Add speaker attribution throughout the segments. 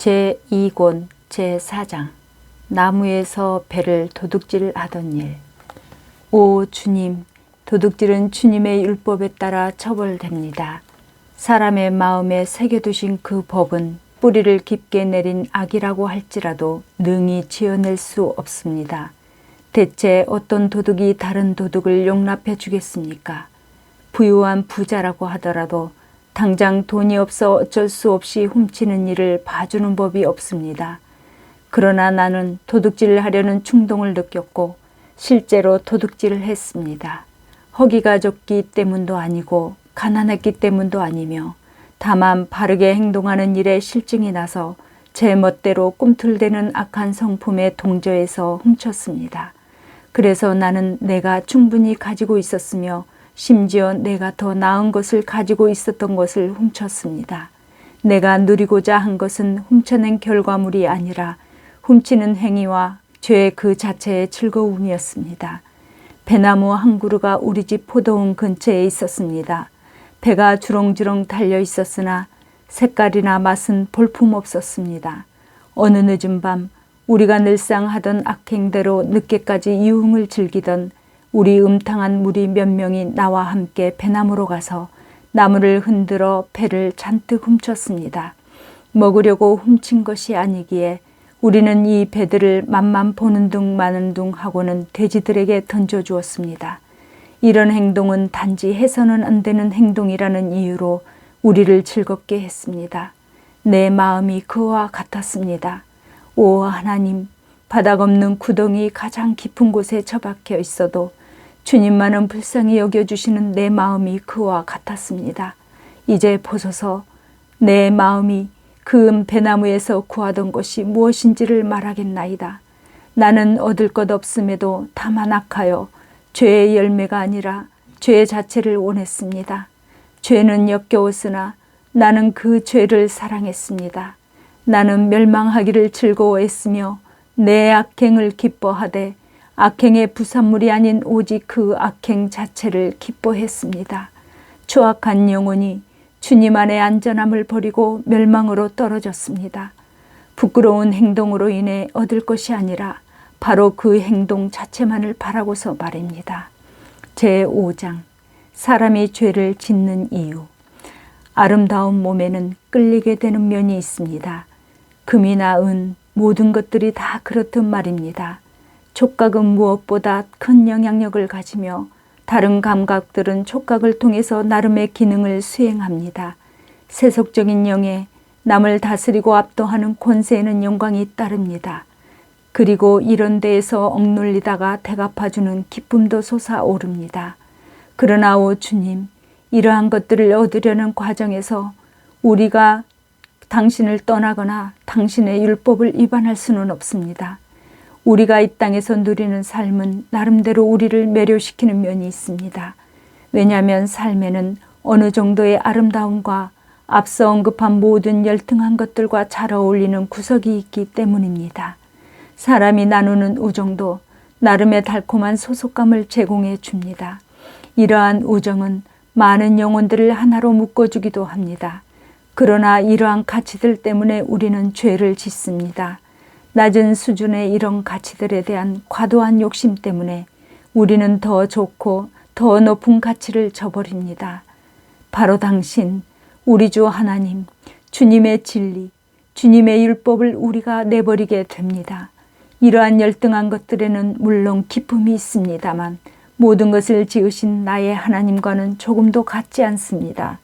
Speaker 1: 제2권 제4장 나무에서 배를 도둑질하던 일. 오 주님, 도둑질은 주님의 율법에 따라 처벌됩니다. 사람의 마음에 새겨두신 그 법은 뿌리를 깊게 내린 악이라고 할지라도 능히 지어낼 수 없습니다. 대체 어떤 도둑이 다른 도둑을 용납해 주겠습니까? 부유한 부자라고 하더라도 당장 돈이 없어 어쩔 수 없이 훔치는 일을 봐주는 법이 없습니다. 그러나 나는 도둑질을 하려는 충동을 느꼈고 실제로 도둑질을 했습니다. 허기가 졌기 때문도 아니고 가난했기 때문도 아니며 다만 바르게 행동하는 일에 실증이 나서 제 멋대로 꿈틀대는 악한 성품에 동조해서 훔쳤습니다. 그래서 나는 내가 충분히 가지고 있었으며 심지어 내가 더 나은 것을 가지고 있었던 것을 훔쳤습니다. 내가 누리고자 한 것은 훔쳐낸 결과물이 아니라 훔치는 행위와 죄 그 자체의 즐거움이었습니다. 배나무 한 그루가 우리 집 포도원 근처에 있었습니다. 배가 주렁주렁 달려 있었으나 색깔이나 맛은 볼품없었습니다. 어느 늦은 밤 우리가 늘상 하던 악행대로 늦게까지 유흥을 즐기던 우리 음탕한 무리 몇 명이 나와 함께 배나무로 가서 나무를 흔들어 배를 잔뜩 훔쳤습니다. 먹으려고 훔친 것이 아니기에 우리는 이 배들을 맛만 보는 둥 마는 둥 하고는 돼지들에게 던져주었습니다. 이런 행동은 단지 해서는 안 되는 행동이라는 이유로 우리를 즐겁게 했습니다. 내 마음이 그와 같았습니다. 오 하나님, 바닥 없는 구덩이 가장 깊은 곳에 처박혀 있어도 주님만은 불쌍히 여겨주시는 내 마음이 그와 같았습니다. 이제 보소서, 내 마음이 그 배나무에서 구하던 것이 무엇인지를 말하겠나이다. 나는 얻을 것 없음에도 다만 악하여 죄의 열매가 아니라 죄 자체를 원했습니다. 죄는 역겨웠으나 나는 그 죄를 사랑했습니다. 나는 멸망하기를 즐거워했으며 내 악행을 기뻐하되 악행의 부산물이 아닌 오직 그 악행 자체를 기뻐했습니다. 추악한 영혼이 주님 안의 안전함을 버리고 멸망으로 떨어졌습니다. 부끄러운 행동으로 인해 얻을 것이 아니라 바로 그 행동 자체만을 바라고서 말입니다. 제5장 사람이 죄를 짓는 이유. 아름다운 몸에는 끌리게 되는 면이 있습니다. 금이나 은 모든 것들이 다 그렇듯 말입니다. 촉각은 무엇보다 큰 영향력을 가지며 다른 감각들은 촉각을 통해서 나름의 기능을 수행합니다. 세속적인 영에 남을 다스리고 압도하는 권세에는 영광이 따릅니다. 그리고 이런 데에서 억눌리다가 대갚아주는 기쁨도 솟아오릅니다. 그러나 오 주님, 이러한 것들을 얻으려는 과정에서 우리가 당신을 떠나거나 당신의 율법을 위반할 수는 없습니다. 우리가 이 땅에서 누리는 삶은 나름대로 우리를 매료시키는 면이 있습니다. 왜냐하면 삶에는 어느 정도의 아름다움과 앞서 언급한 모든 열등한 것들과 잘 어울리는 구석이 있기 때문입니다. 사람이 나누는 우정도 나름의 달콤한 소속감을 제공해 줍니다. 이러한 우정은 많은 영혼들을 하나로 묶어주기도 합니다. 그러나 이러한 가치들 때문에 우리는 죄를 짓습니다. 낮은 수준의 이런 가치들에 대한 과도한 욕심 때문에 우리는 더 좋고 더 높은 가치를 저버립니다. 바로 당신, 우리 주 하나님, 주님의 진리, 주님의 율법을 우리가 내버리게 됩니다. 이러한 열등한 것들에는 물론 기쁨이 있습니다만 모든 것을 지으신 나의 하나님과는 조금도 같지 않습니다.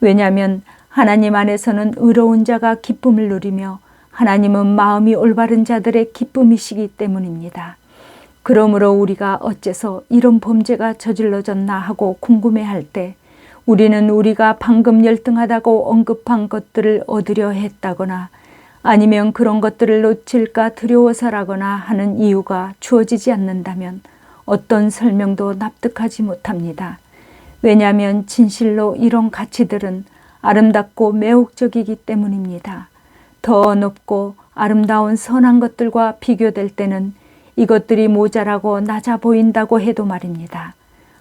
Speaker 1: 왜냐하면 하나님 안에서는 의로운 자가 기쁨을 누리며 하나님은 마음이 올바른 자들의 기쁨이시기 때문입니다. 그러므로 우리가 어째서 이런 범죄가 저질러졌나 하고 궁금해할 때 우리는 우리가 방금 열등하다고 언급한 것들을 얻으려 했다거나 아니면 그런 것들을 놓칠까 두려워서라거나 하는 이유가 주어지지 않는다면 어떤 설명도 납득하지 못합니다. 왜냐하면 진실로 이런 가치들은 아름답고 매혹적이기 때문입니다. 더 높고 아름다운 선한 것들과 비교될 때는 이것들이 모자라고 낮아 보인다고 해도 말입니다.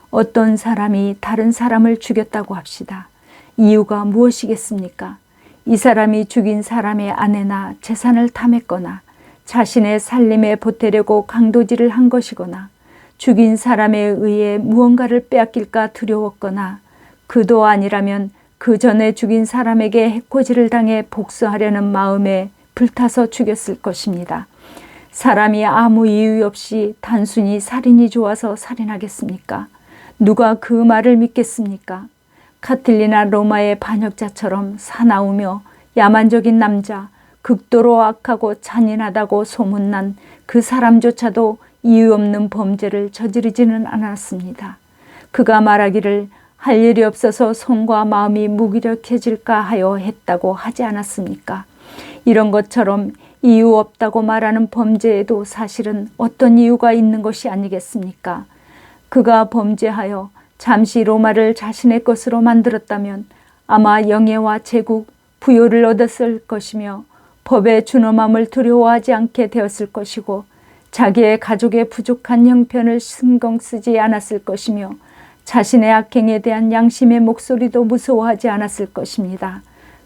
Speaker 1: 어떤 사람이 다른 사람을 죽였다고 합시다. 이유가 무엇이겠습니까? 이 사람이 죽인 사람의 아내나 재산을 탐했거나 자신의 살림에 보태려고 강도질을 한 것이거나 죽인 사람에 의해 무언가를 빼앗길까 두려웠거나 그도 아니라면 그 전에 죽인 사람에게 해코지를 당해 복수하려는 마음에 불타서 죽였을 것입니다. 사람이 아무 이유 없이 단순히 살인이 좋아서 살인하겠습니까? 누가 그 말을 믿겠습니까? 카틸리나 로마의 반역자처럼 사나우며 야만적인 남자, 극도로 악하고 잔인하다고 소문난 그 사람조차도 이유 없는 범죄를 저지르지는 않았습니다. 그가 말하기를 할 일이 없어서 손과 마음이 무기력해질까 하여 했다고 하지 않았습니까? 이런 것처럼 이유 없다고 말하는 범죄에도 사실은 어떤 이유가 있는 것이 아니겠습니까? 그가 범죄하여 잠시 로마를 자신의 것으로 만들었다면 아마 영예와 제국, 부요를 얻었을 것이며 법의 준엄함을 두려워하지 않게 되었을 것이고 자기의 가족의 부족한 형편을 신경 쓰지 않았을 것이며 자신의 악행에 대한 양심의 목소리도 무서워하지 않았을 것입니다.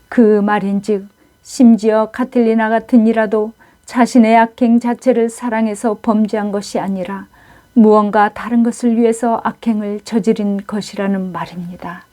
Speaker 1: 그 말인즉 심지어 카틸리나 같은 이라도 자신의 악행 자체를 사랑해서 범죄한 것이 아니라 무언가 다른 것을 위해서 악행을 저지른 것이라는 말입니다.